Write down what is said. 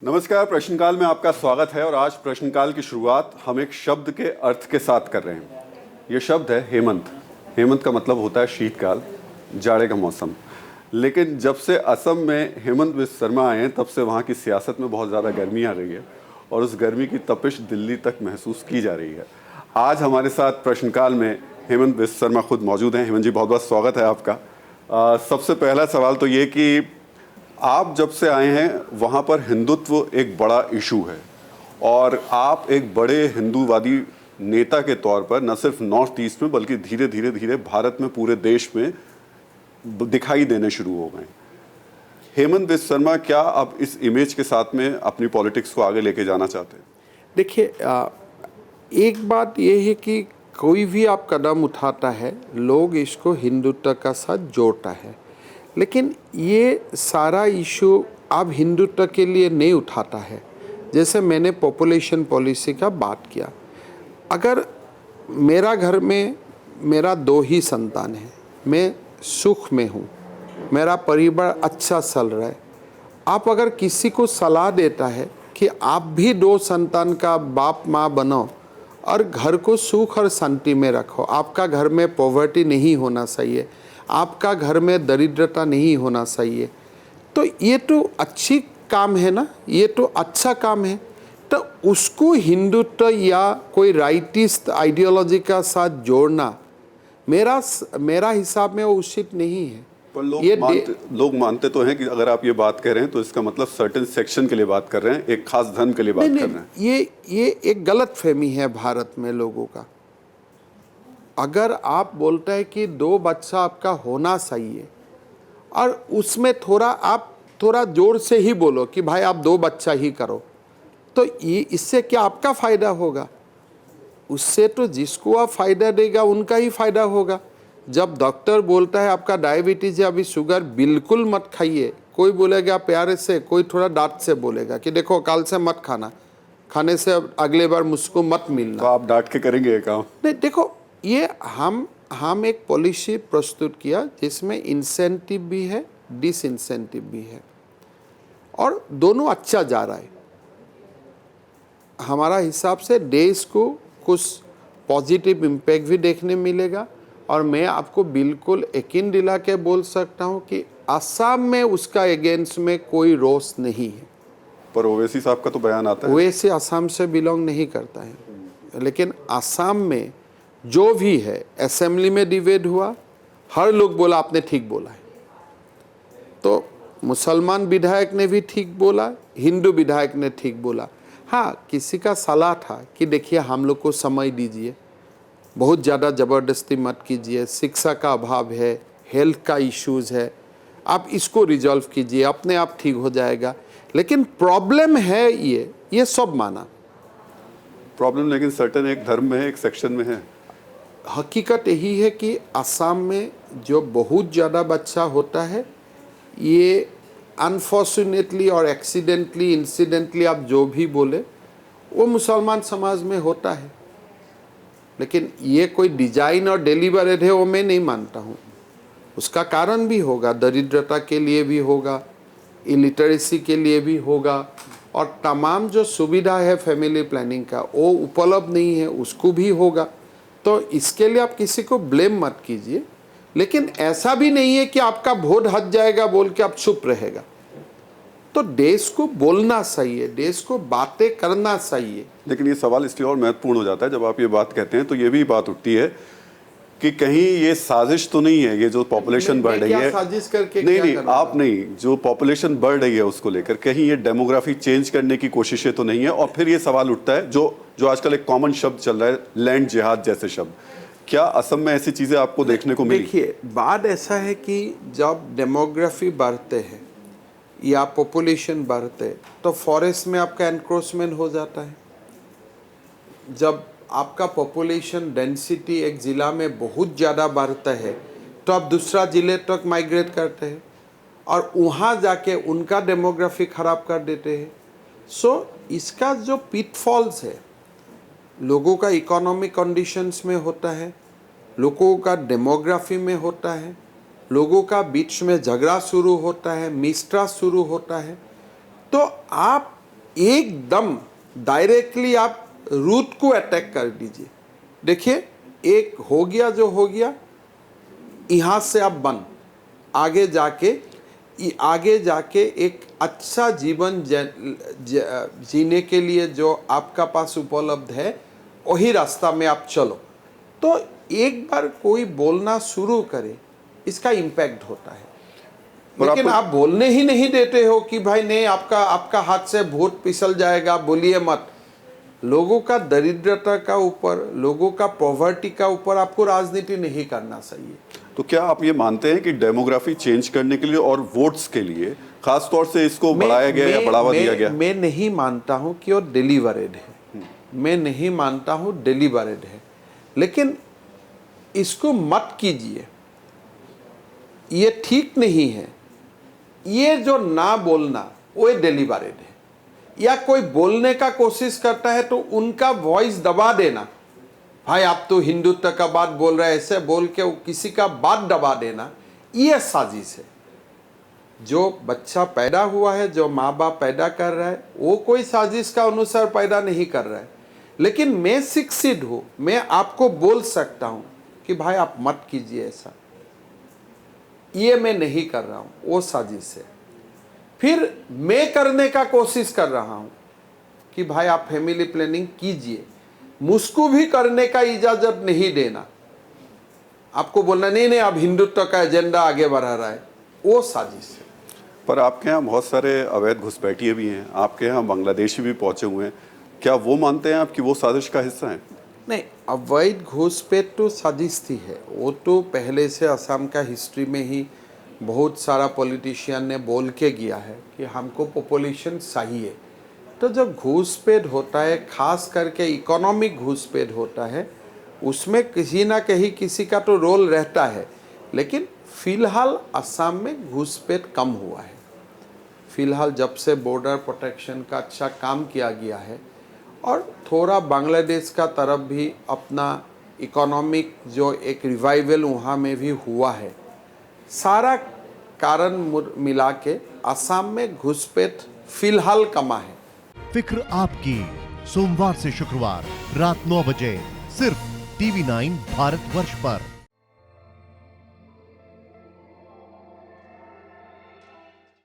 नमस्कार। प्रश्नकाल में आपका स्वागत है और आज प्रश्नकाल की शुरुआत हम एक शब्द के अर्थ के साथ कर रहे हैं। ये शब्द है हेमंत। हेमंत का मतलब होता है शीतकाल, जाड़े का मौसम। लेकिन जब से असम में हेमंत बिस्व शर्मा आए हैं तब से वहाँ की सियासत में बहुत ज़्यादा गर्मी आ गई है और उस गर्मी की तपिश दिल्ली तक महसूस की जा रही है। आज हमारे साथ प्रश्नकाल में हेमंत बिस्व शर्मा खुद मौजूद हैं। हेमंत जी, बहुत बहुत स्वागत है आपका। सबसे पहला सवाल तो ये कि आप जब से आए हैं वहाँ पर हिंदुत्व एक बड़ा इशू है और आप एक बड़े हिंदूवादी नेता के तौर पर न सिर्फ नॉर्थ ईस्ट में बल्कि धीरे धीरे भारत में, पूरे देश में दिखाई देने शुरू हो गए। हेमंत बिस्व शर्मा क्या आप इस इमेज के साथ में अपनी पॉलिटिक्स को आगे लेके जाना चाहते हैं? देखिए, एक बात यह है कि कोई भी आप कदम उठाता है, लोग इसको हिंदुत्व का साथ जोड़ता है, लेकिन ये सारा इशू आप हिंदुत्व के लिए नहीं उठाता है। जैसे मैंने पॉपुलेशन पॉलिसी का बात किया, अगर मेरा घर में मेरा 2 ही संतान है, मैं सुख में हूँ, मेरा परिवार अच्छा चल रहा है, आप अगर किसी को सलाह देता है कि आप भी 2 संतान का बाप माँ बनो और घर को सुख और शांति में रखो, आपका घर में पॉवर्टी नहीं होना चाहिए, आपका घर में दरिद्रता नहीं होना चाहिए, तो ये तो अच्छी काम है ना, ये तो अच्छा काम है। तो उसको हिंदुत्व या कोई राइटिस्ट आइडियोलॉजी का साथ जोड़ना मेरा हिसाब में वो उचित नहीं है। पर लोग मानते तो हैं कि अगर आप ये बात कह रहे हैं तो इसका मतलब सर्टेन सेक्शन के लिए बात कर रहे हैं, एक खास धर्म के लिए बात कर रहे हैं। ये एक गलत फहमी है भारत में लोगों का। अगर आप बोलते हैं कि 2 बच्चा आपका होना चाहिए और उसमें आप थोड़ा जोर से ही बोलो कि भाई आप 2 बच्चा ही करो, तो ये इससे क्या आपका फ़ायदा होगा? उससे तो जिसको आप फ़ायदा देगा उनका ही फ़ायदा होगा। जब डॉक्टर बोलता है आपका डायबिटीज़ है, अभी शुगर बिल्कुल मत खाइए, कोई बोलेगा प्यारे से, कोई थोड़ा डांट से बोलेगा कि देखो कल से मत खाना, खाने से अगले बार मुझको मत मिलना। तो आप डांट के करेंगे ये काम? नहीं, देखो, ये हम एक पॉलिसी प्रस्तुत किया जिसमें इंसेंटिव भी है, डिसइंसेंटिव भी है और दोनों अच्छा जा रहा है। हमारा हिसाब से देश को कुछ पॉजिटिव इम्पैक्ट भी देखने मिलेगा और मैं आपको बिल्कुल यकीन दिला के बोल सकता हूँ कि असम में उसका अगेंस्ट में कोई रोष नहीं है। पर ओवैसी साहब का तो बयान आता है। ओवैसी असम से बिलोंग नहीं करता है, लेकिन असम में जो भी है, असेंबली में डिबेट हुआ, हर लोग बोला आपने ठीक बोला है। तो मुसलमान विधायक ने भी ठीक बोला, हिंदू विधायक ने ठीक बोला। हाँ, किसी का सलाह था कि देखिए हम लोग को समय दीजिए, बहुत ज़्यादा ज़बरदस्ती मत कीजिए, शिक्षा का अभाव है, हेल्थ का इश्यूज़ है, आप इसको रिजॉल्व कीजिए, अपने आप ठीक हो जाएगा। लेकिन प्रॉब्लम है ये सब माना। प्रॉब्लम लेकिन सर्टेन एक धर्म में है, एक सेक्शन में है। हकीकत यही है कि असम में जो बहुत ज़्यादा बच्चा होता है, ये अनफॉर्चुनेटली और एक्सीडेंटली, इंसिडेंटली, आप जो भी बोले, वो मुसलमान समाज में होता है। लेकिन ये कोई डिजाइन और डेलीबरेट है वो मैं नहीं मानता हूँ। उसका कारण भी होगा, दरिद्रता के लिए भी होगा, इलिटरेसी के लिए भी होगा और तमाम जो सुविधा है फैमिली प्लानिंग का वो उपलब्ध नहीं है, उसको भी होगा। तो इसके लिए आप किसी को ब्लेम मत कीजिए, लेकिन ऐसा भी नहीं है कि आपका वोट हट जाएगा बोल के आप चुप रहेगा। तो देश को बोलना चाहिए, देश को बातें करना चाहिए। लेकिन ये सवाल इसलिए और महत्वपूर्ण हो जाता है जब आप ये बात कहते हैं तो ये भी बात उठती है कि कहीं ये साजिश तो नहीं है, ये जो पॉपुलेशन बढ़ रही है, साजिश करके नहीं, आप नहीं, जो पॉपुलेशन बढ़ रही है उसको लेकर कहीं ये डेमोग्राफी चेंज करने की कोशिशें तो नहीं है? और फिर ये सवाल उठता है जो आजकल एक कॉमन शब्द चल रहा है, लैंड जिहाद जैसे शब्द, क्या असम में ऐसी चीजें आपको देखने को मिली? देखिए, बात ऐसा है कि जब डेमोग्राफी बढ़ते हैं या पॉपुलेशन बढ़ते तो फॉरेस्ट में आपका एनक्रोचमेंट हो जाता है। जब आपका पॉपुलेशन डेंसिटी एक ज़िला में बहुत ज़्यादा बढ़ता है तो आप दूसरा ज़िले तक माइग्रेट करते हैं और वहाँ जाके उनका डेमोग्राफी ख़राब कर देते हैं। सो इसका जो पिटफॉल्स है, लोगों का इकोनॉमिक कंडीशंस में होता है, लोगों का डेमोग्राफी में होता है, लोगों का बीच में झगड़ा शुरू होता है, मिसट्रस्ट शुरू होता है। तो आप एकदम डायरेक्टली आप रूट को अटैक कर दीजिए। देखिए, एक हो गया जो हो गया, यहाँ से आप बंद, आगे जाके एक अच्छा जीवन जीने के लिए जो आपका पास उपलब्ध है वही रास्ता में आप चलो। तो एक बार कोई बोलना शुरू करे, इसका इम्पैक्ट होता है। लेकिन आप बोलने ही नहीं देते हो कि भाई नहीं, आपका हाथ से वोट फिसल जाएगा, बोलिए मत। लोगों का दरिद्रता का ऊपर, लोगों का पॉवर्टी का ऊपर आपको राजनीति नहीं करना चाहिए। तो क्या आप ये मानते हैं कि डेमोग्राफी चेंज करने के लिए और वोट्स के लिए खास तौर से इसको बढ़ाया गया या बढ़ावा दिया गया? मैं नहीं मानता हूं कि वो डिलीवरेड है, मैं नहीं मानता हूं डिलीवरेड है, लेकिन इसको मत कीजिए, ये ठीक नहीं है। ये जो ना बोलना वो डिलीवरेड है, या कोई बोलने का कोशिश करता है तो उनका वॉइस दबा देना, भाई आप तो हिंदुत्व का बात बोल रहे हैं, ऐसे बोल के किसी का बात दबा देना, ये साजिश है। जो बच्चा पैदा हुआ है, जो माँ बाप पैदा कर रहा है, वो कोई साजिश का अनुसार पैदा नहीं कर रहा है। लेकिन मैं शिक्षित हूँ, मैं आपको बोल सकता हूँ कि भाई आप मत कीजिए ऐसा, ये मैं नहीं कर रहा हूँ, वो साजिश है। फिर मैं करने का कोशिश कर रहा हूँ कि भाई आप फैमिली प्लानिंग कीजिए, मुझको भी करने का इजाजत नहीं देना। आपको बोलना नहीं नहीं, आप हिंदुत्व का एजेंडा आगे बढ़ा रहा है, वो साजिश है। पर आपके यहाँ बहुत सारे अवैध घुसपैठिए भी हैं, आपके यहाँ बांग्लादेशी भी पहुंचे हुए हैं, क्या वो मानते हैं आप कि वो साजिश का हिस्सा हैं? नहीं, अवैध घुसपैठ तो साजिश थी है, वो तो पहले से असम का हिस्ट्री में ही बहुत सारा पॉलिटिशियन ने बोल के गया है कि हमको पॉपुलेशन चाहिए। तो जब घुसपैठ होता है, खास करके इकोनॉमिक घुसपैठ होता है, उसमें किसी ना कहीं किसी का तो रोल रहता है। लेकिन फ़िलहाल असम में घुसपैठ कम हुआ है। फ़िलहाल जब से बॉर्डर प्रोटेक्शन का अच्छा काम किया गया है और थोड़ा बांग्लादेश का तरफ भी अपना इकोनॉमिक जो एक रिवाइवल वहाँ में भी हुआ है, सारा कारण मिला के असम में घुसपैठ फ़िलहाल कमा है। फिक्र आपकी, सोमवार से शुक्रवार रात 9 बजे सिर्फ TV9 भारतवर्ष पर।